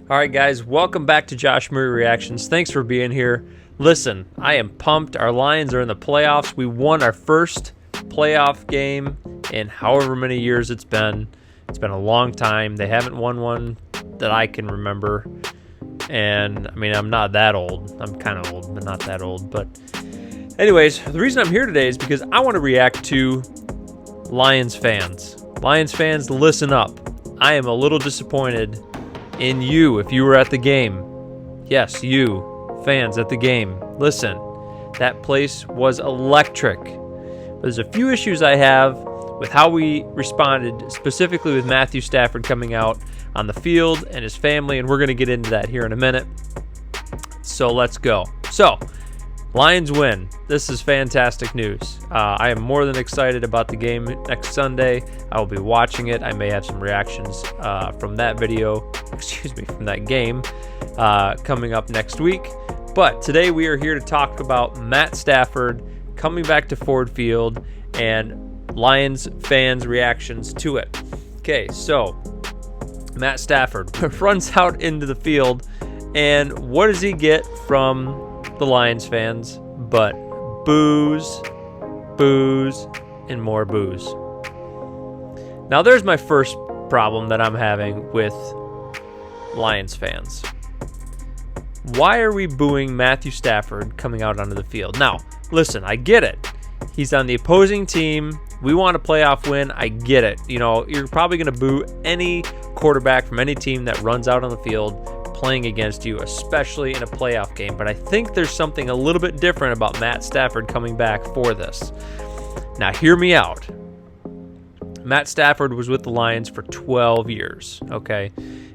All right, guys, welcome back to Josh Murray Reactions. Thanks for being here. Listen, I am pumped. Our Lions are in the playoffs. We won our first playoff game in however many years it's been. It's been a long time. They haven't won one that I can remember. And, I mean, I'm not that old. I'm kind of old, but not that old. But anyways, the reason I'm here today is because I want to react to Lions fans. Lions fans, listen up. I am a little disappointed in you if you were at the game. Yes, you, fans at the game. Listen, that place was electric. But there's a few issues I have with how we responded, specifically with Matthew Stafford coming out on the field and his family, and we're going to get into that here in a minute. So let's go. So, Lions win. This is fantastic news. I am more than excited about the game next Sunday. I will be watching it. I may have some reactions from that video, from that game coming up next week. But today we are here to talk about Matt Stafford coming back to Ford Field and Lions fans' reactions to it. Okay, so Matt Stafford runs out into the field, and what does he get from the Lions fans but boos, boos, and more boos? Now there's my first problem that I'm having with Lions fans. Why are we booing Matthew Stafford coming out onto the field? Now, listen, I get it. He's on the opposing team. We want a playoff win. I get it. You know, you're probably going to boo any quarterback from any team that runs out on the field playing against you, especially in a playoff game. But I think there's something a little bit different about Matt Stafford coming back for this. Now, hear me out. Matt Stafford was with the Lions for 12 years, okay?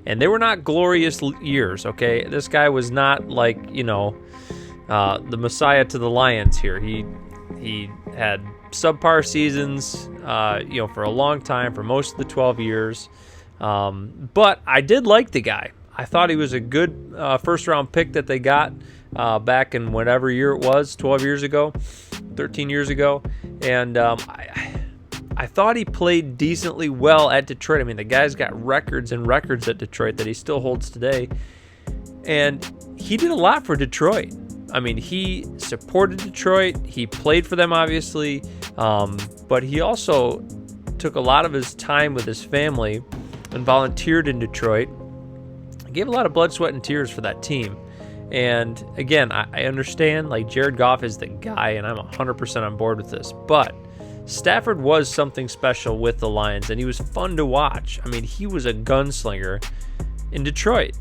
And they were not glorious years, okay? This guy was not like, the Messiah to the Lions here. He had subpar seasons, for a long time, for most of the 12 years. But I did like the guy. I thought he was a good first-round pick that they got back in whatever year it was, 12 years ago, 13 years ago. And I thought he played decently well at Detroit. I mean, the guy's got records and records at Detroit that he still holds today. And he did a lot for Detroit. I mean, he supported Detroit. He played for them, obviously. But he also took a lot of his time with his family and volunteered in Detroit. Gave a lot of blood, sweat, and tears for that team. And again, I understand, like, Jared Goff is the guy, and I'm 100% on board with this. But Stafford was something special with the Lions, and he was fun to watch. I mean, he was a gunslinger in Detroit.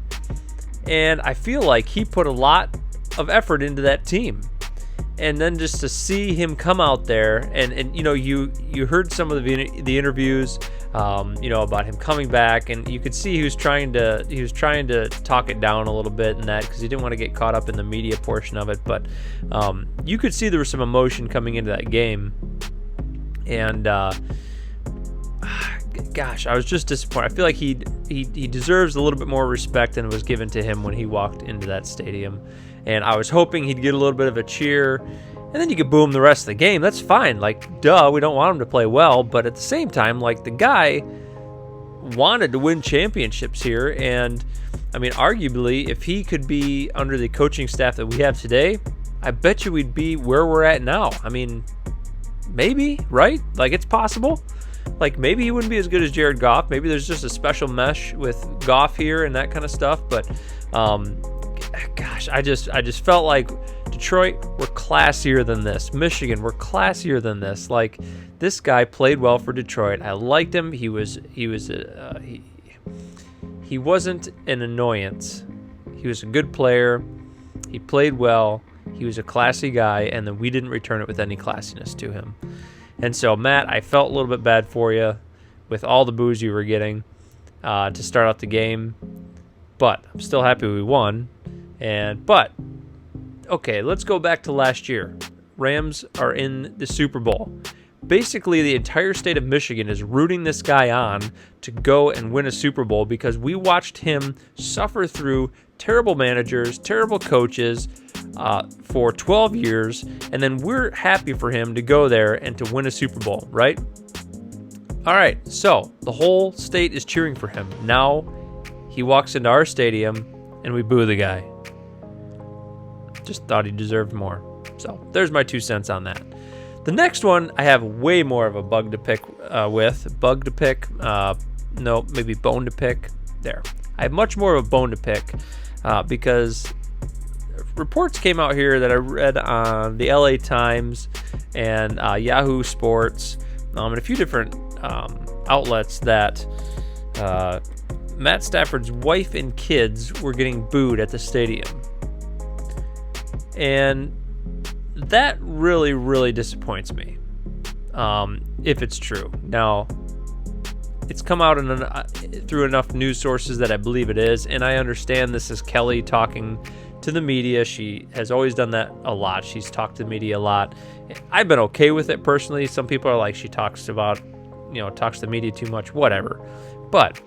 And I feel like he put a lot of effort into that team. And then just to see him come out there, and you heard some of the interviews, about him coming back, and you could see he was trying to talk it down a little bit in that, because he didn't want to get caught up in the media portion of it. But you could see there was some emotion coming into that game, and gosh, I was just disappointed. I feel like he deserves a little bit more respect than was given to him when he walked into that stadium. And I was hoping he'd get a little bit of a cheer, and then you could boo him the rest of the game. That's fine. Like, duh, we don't want him to play well. But at the same time, like, the guy wanted to win championships here. And, I mean, arguably, if he could be under the coaching staff that we have today, I bet you we'd be where we're at now. I mean, maybe, right? Like, it's possible. Like, maybe he wouldn't be as good as Jared Goff. Maybe there's just a special mesh with Goff here and that kind of stuff. But, gosh, I just felt like Detroit were classier than this. Michigan were classier than this. Like, this guy played well for Detroit. I liked him. He wasn't an annoyance. He was a good player. He played well. He was a classy guy, and then we didn't return it with any classiness to him. And so, Matt, I felt a little bit bad for you with all the boos you were getting to start out the game. But I'm still happy we won. But okay, let's go back to last year. Rams are in the Super Bowl. Basically, the entire state of Michigan is rooting this guy on to go and win a Super Bowl because we watched him suffer through terrible managers, terrible coaches for 12 years, and then we're happy for him to go there and to win a Super Bowl, right? All right, so the whole state is cheering for him. Now he walks into our stadium and we boo the guy. Just thought he deserved more. So there's my 2 cents on that. The next one, I have way more of a bug to pick with. Bug to pick, no, maybe bone to pick. There. I have much more of a bone to pick because reports came out here that I read on the LA Times and Yahoo Sports and a few different outlets that Matt Stafford's wife and kids were getting booed at the stadium. And that really, really disappoints me, if it's true. Now, it's come out through enough news sources that I believe it is, and I understand this is Kelly talking to the media. She has always done that a lot. She's talked to the media a lot. I've been okay with it personally. Some people are like, she talks to the media too much, whatever. But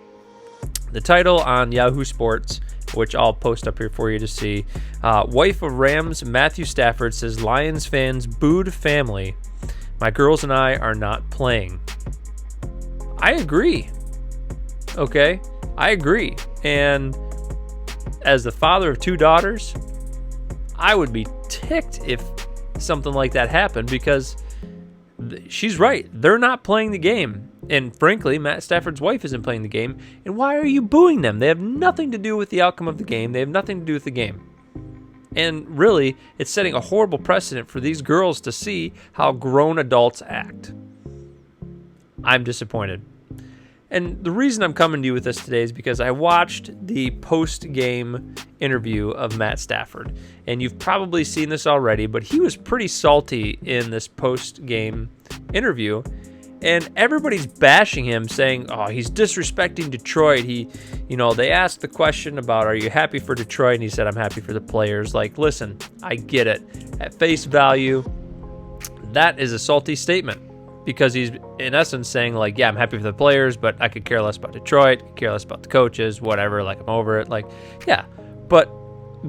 the title on Yahoo Sports, which I'll post up here for you to see, wife of Rams Matthew Stafford says Lions fans booed family. My girls and I are not playing. I agree. Okay, I agree. And as the father of 2 daughters, I would be ticked if something like that happened because she's right. They're not playing the game. And frankly, Matt Stafford's wife isn't playing the game. And why are you booing them? They have nothing to do with the outcome of the game. They have nothing to do with the game. And really, it's setting a horrible precedent for these girls to see how grown adults act. I'm disappointed. And the reason I'm coming to you with this today is because I watched the post-game interview of Matt Stafford. And you've probably seen this already, but he was pretty salty in this post-game interview. And everybody's bashing him, saying, oh, he's disrespecting Detroit. They asked the question about, are you happy for Detroit? And he said, I'm happy for the players. Like, listen, I get it. At face value, that is a salty statement. Because he's, in essence, saying, like, yeah, I'm happy for the players, but I could care less about Detroit, could care less about the coaches, whatever, like, I'm over it. Like, yeah. But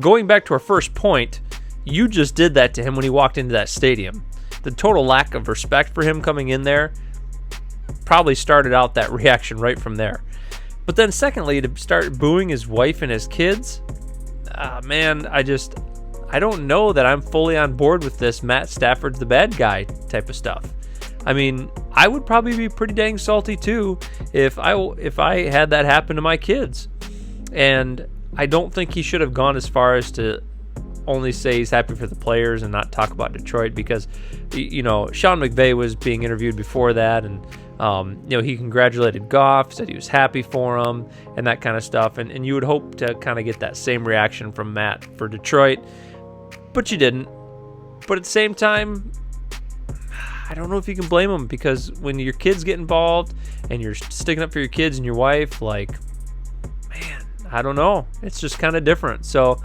going back to our first point, you just did that to him when he walked into that stadium. The total lack of respect for him coming in there probably started out that reaction right from there. But then secondly, to start booing his wife and his kids, man, I don't know that I'm fully on board with this Matt Stafford's the bad guy type of stuff. I mean, I would probably be pretty dang salty too if I had that happen to my kids. And I don't think he should have gone as far as to only say he's happy for the players and not talk about Detroit because, Sean McVay was being interviewed before that and, he congratulated Goff, said he was happy for him and that kind of stuff. And you would hope to kind of get that same reaction from Matt for Detroit, but you didn't. But at the same time, I don't know if you can blame him because when your kids get involved and you're sticking up for your kids and your wife, like, man, I don't know. It's just kind of different. So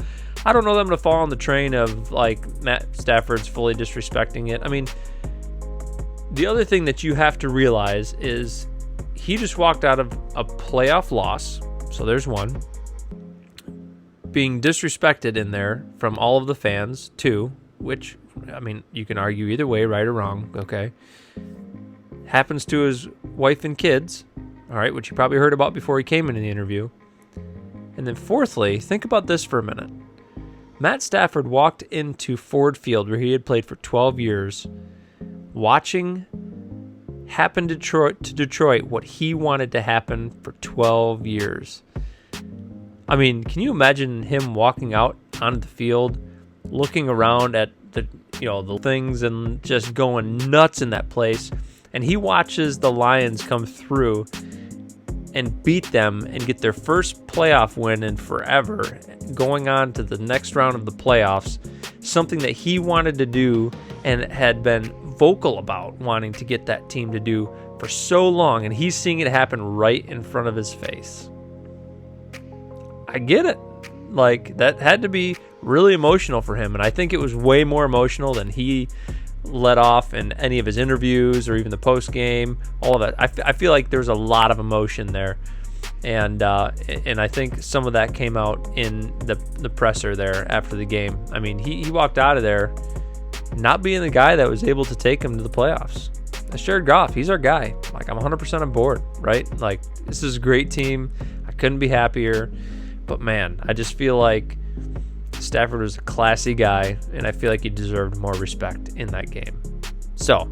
I don't know that I'm going to fall on the train of, like, Matt Stafford's fully disrespecting it. I mean, the other thing that you have to realize is he just walked out of a playoff loss. So there's one. Being disrespected in there from all of the fans, too, which, I mean, you can argue either way, right or wrong, okay? Happens to his wife and kids, all right, which you probably heard about before he came into the interview. And then fourthly, think about this for a minute. Matt Stafford walked into Ford Field, where he had played for 12 years, watching happen to Detroit what he wanted to happen for 12 years. I mean, can you imagine him walking out onto the field, looking around at the things and just going nuts in that place, and he watches the Lions come through and beat them and get their first playoff win in forever, going on to the next round of the playoffs, something that he wanted to do and had been vocal about wanting to get that team to do for so long, and he's seeing it happen right in front of his face. I get it. Like, that had to be really emotional for him, and I think it was way more emotional than he let off in any of his interviews or even the post game. All of that, I feel like there's a lot of emotion there, and I think some of that came out in the presser there after the game. I mean, he walked out of there not being the guy that was able to take him to the playoffs. Jared Goff, he's our guy. Like, I'm 100% on board, right? Like, this is a great team. I couldn't be happier. But man, I just feel like Stafford was a classy guy, and I feel like he deserved more respect in that game. So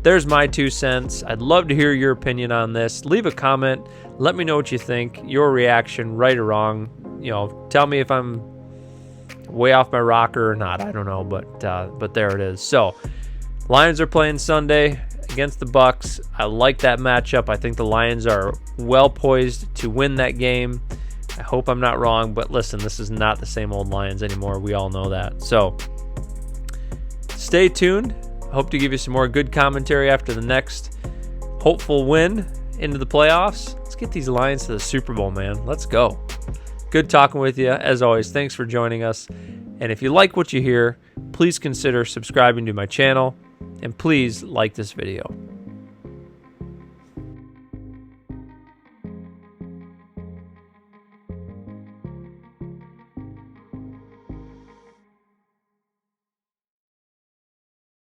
there's my 2 cents. I'd love to hear your opinion on this. Leave a comment. Let me know what you think, your reaction, right or wrong. Tell me if I'm way off my rocker or not. I don't know, but there it is. So Lions are playing Sunday against the Bucs. I like that matchup. I think the Lions are well poised to win that game. I hope I'm not wrong, but listen, this is not the same old Lions anymore. We all know that. So stay tuned. Hope to give you some more good commentary after the next hopeful win into the playoffs. Let's get these Lions to the Super Bowl, man. Let's go. Good talking with you. As always, thanks for joining us. And if you like what you hear, please consider subscribing to my channel, and please like this video.